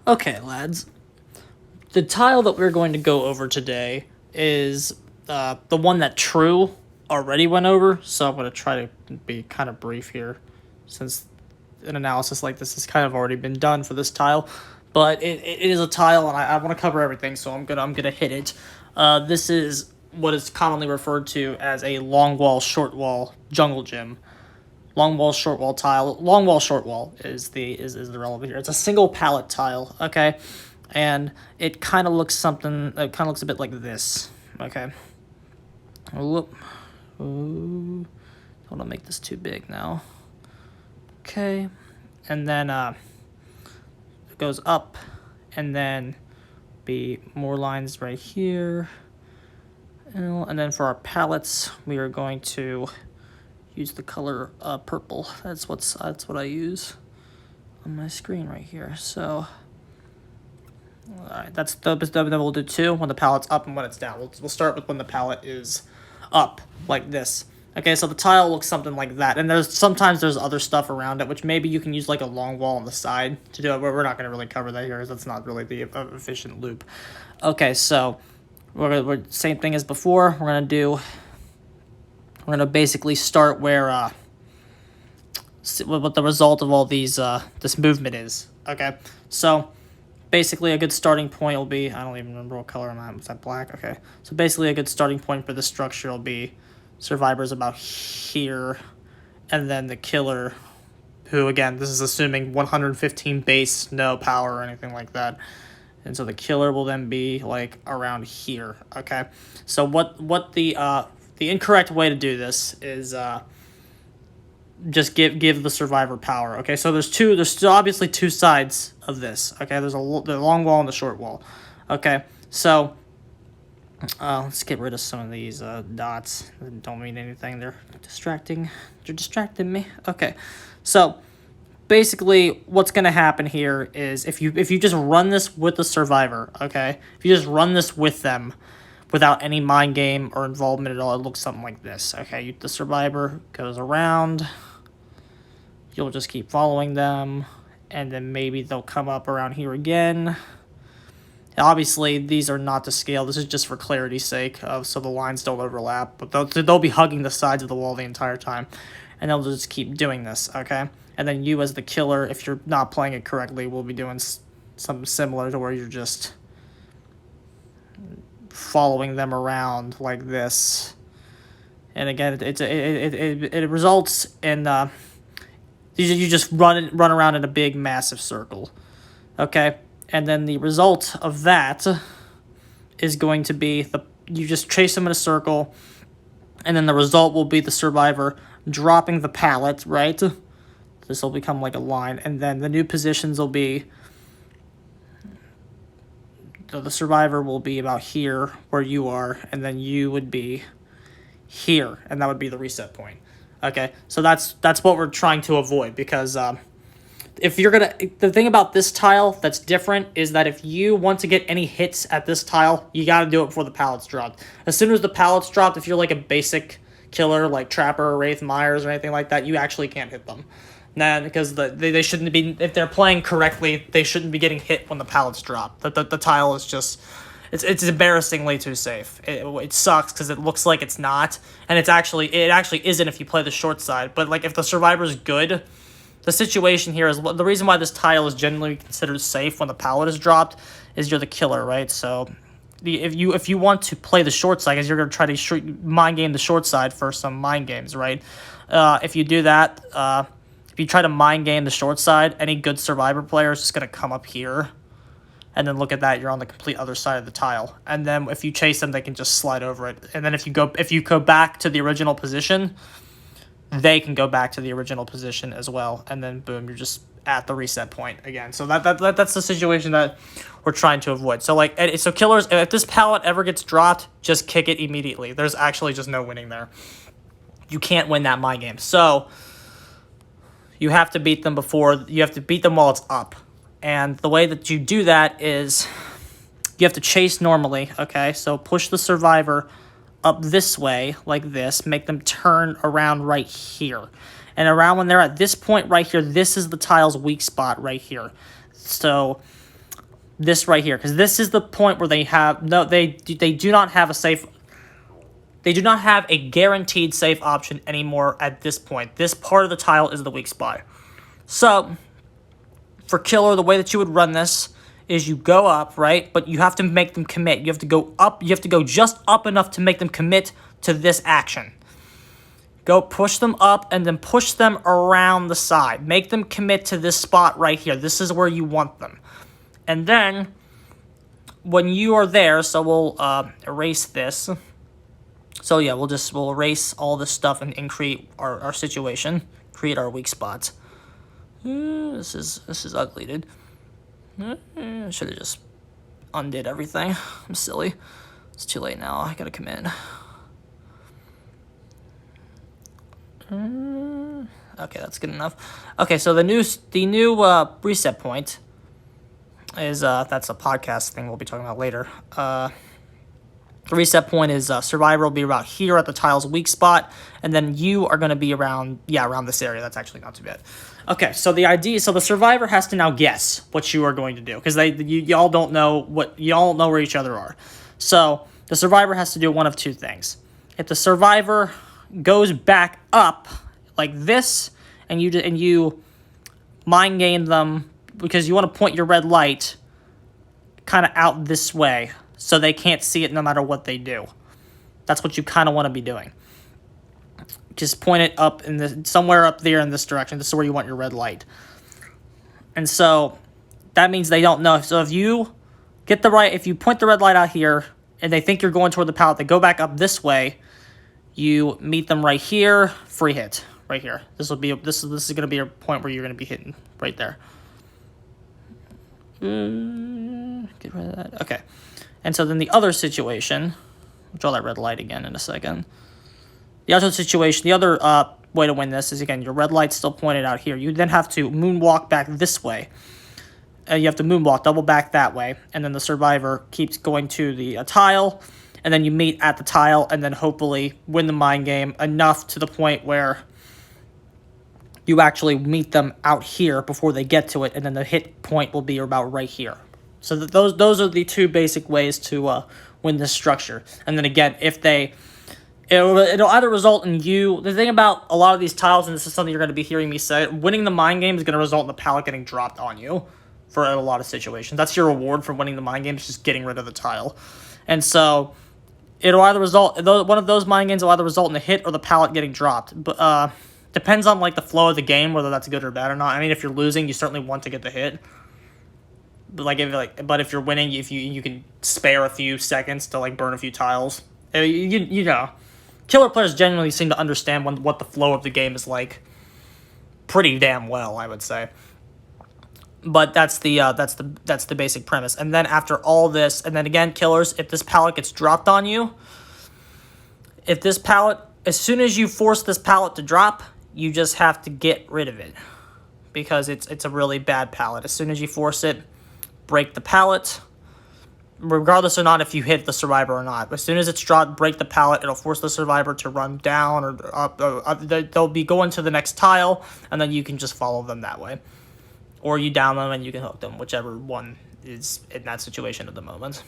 Okay, lads. The tile that we're going to go over today is the one that True already went over, so I'm going to try to be kind of brief here, since an analysis like this has kind of already been done for this tile. But it is a tile, and I want to cover everything, so I'm gonna hit it. This is what is commonly referred to as a Longwall-Shortwall jungle gym. Longwall-Shortwall tile. Longwall-Shortwall is the relevant here. It's a single palette tile, okay, and it kind of looks something. It kind of looks a bit like this, okay. Whoop. Ooh. Don't want to make this too big now. Okay, and then it goes up, and then be more lines right here, and then for our palettes, we are going to use the color purple. That's what I use on my screen right here. So, all right, that's then we'll do two when the palette's up and when it's down. We'll start with when the palette is up, like this. Okay, so the tile looks something like that, and sometimes there's other stuff around it, which maybe you can use like a long wall on the side to do it, but we're not going to really cover that here, because that's not really the efficient loop. Okay, so we're same thing as before. We're gonna basically start where what the result of all these this movement is. Okay, so basically a good starting point will be, I don't even remember what color am I. Was that black? Okay, so basically a good starting point for this structure will be survivors about here, and then the killer, who again, this is assuming 115 base, no power or anything like that. And so the killer will then be like around here. Okay, so what the incorrect way to do this is just give the survivor power. Okay, so there's obviously two sides of this. Okay, there's the long wall and the short wall. Okay, so let's get rid of some of these dots that don't mean anything. They're distracting. They're distracting me. Okay, so basically what's going to happen here is if you just run this with the survivor, okay, if you just run this with them without any mind game or involvement at all, it looks something like this. Okay, the survivor goes around, you'll just keep following them, and then maybe they'll come up around here again. Obviously, these are not to scale. This is just for clarity's sake, so the lines don't overlap, but they'll be hugging the sides of the wall the entire time, and they'll just keep doing this, okay? And then you as the killer, if you're not playing it correctly, will be doing something similar to where you're just following them around like this. And again, it results in you just run around in a big massive circle, okay? And then the result of that is going to be you just chase them in a circle, and then the result will be the survivor dropping the pallet, right? This will become like a line, and then the new positions will be the survivor will be about here where you are, and then you would be here, and that would be the reset point. Okay, so that's what we're trying to avoid, because if you're the thing about this tile that's different is that if you want to get any hits at this tile, you got to do it before the pallet's dropped. As soon as the pallet's dropped, if you're like a basic killer like Trapper, Wraith, Myers, or anything like that, you actually can't hit them. Nah, because they shouldn't be, if they're playing correctly, they shouldn't be getting hit when the pallets drop. The tile is just, it's embarrassingly too safe. It sucks because it looks like it's not, and it actually isn't if you play the short side. But like if the survivor's good, the situation here is the reason why this tile is generally considered safe when the pallet is dropped is you're the killer, right? So if you want to play the short side, because you're going to try to mind game the short side for some mind games, right? If you do that, if you try to mind game the short side, any good survivor player is just going to come up here, and then look at that, you're on the complete other side of the tile. And then if you chase them, they can just slide over it. And then if you go back to the original position, they can go back to the original position as well. And then boom, you're just at the reset point again. So that's the situation that we're trying to avoid. So so killers, if this pallet ever gets dropped, just kick it immediately. There's actually just no winning there. You can't win that mind game. So you have to beat them while it's up. And the way that you do that is you have to chase normally, okay? So push the survivor up this way, like this, make them turn around right here. And around when they're at this point right here, this is the tile's weak spot right here. So this right here, because this is the point where they have no, they do not have a safe. They do not have a guaranteed safe option anymore at this point. This part of the tile is the weak spot. So, for killer, the way that you would run this is you go up, right? But you have to make them commit. You have to go up. You have to go just up enough to make them commit to this action. Go push them up and then push them around the side. Make them commit to this spot right here. This is where you want them. And then, when you are there, so we'll erase this. So yeah, we'll erase all this stuff and create our situation, create our weak spots. This is ugly, dude. I should have just undid everything. I'm silly. It's too late now. I gotta come in. Okay, that's good enough. Okay, so the new reset point is that's a podcast thing we'll be talking about later. The reset point is survivor will be about here at the tile's weak spot, and then you are going to be around this area. That's actually not too bad. Okay, so the survivor has to now guess what you are going to do, because y'all don't know where each other are. So the survivor has to do one of two things. If the survivor goes back up like this, and you mind game them, because you want to point your red light kind of out this way, so they can't see it no matter what they do. That's what you kind of want to be doing. Just point it up somewhere up there in this direction. This is where you want your red light. And so that means they don't know. So if you point the red light out here and they think you're going toward the pallet, they go back up this way, you meet them right here, free hit right here. This is going to be a point where you're going to be hitting right there. Get rid of that. Okay. And so then the other situation, I'll draw that red light again in a second. The other situation, the other way to win this is, again, your red light's still pointed out here. You then have to moonwalk back this way. You have to moonwalk, double back that way. And then the survivor keeps going to the tile. And then you meet at the tile and then hopefully win the mind game enough to the point where you actually meet them out here before they get to it. And then the hit point will be about right here. So those are the two basic ways to win this structure. And then again, it'll either result in you. The thing about a lot of these tiles, and this is something you're going to be hearing me say, winning the mind game is going to result in the pallet getting dropped on you for a lot of situations. That's your reward for winning the mind game, is just getting rid of the tile. And so it'll either result, one of those mind games will either result in a hit or the pallet getting dropped. But depends on like the flow of the game, whether that's good or bad or not. I mean, if you're losing, you certainly want to get the hit. But if you're winning, if you can spare a few seconds to like burn a few tiles, you know, killer players genuinely seem to understand what the flow of the game is like pretty damn well, I would say. But that's the basic premise. And then after all this, and then again, killers, if this pallet gets dropped on you, as soon as you force this pallet to drop, you just have to get rid of it, because it's a really bad pallet. As soon as you force it, break the pallet, regardless or not if you hit the survivor or not. As soon as it's dropped, break the pallet. It'll force the survivor to run down or up. They'll be going to the next tile, and then you can just follow them that way. Or you down them and you can hook them, whichever one is in that situation at the moment.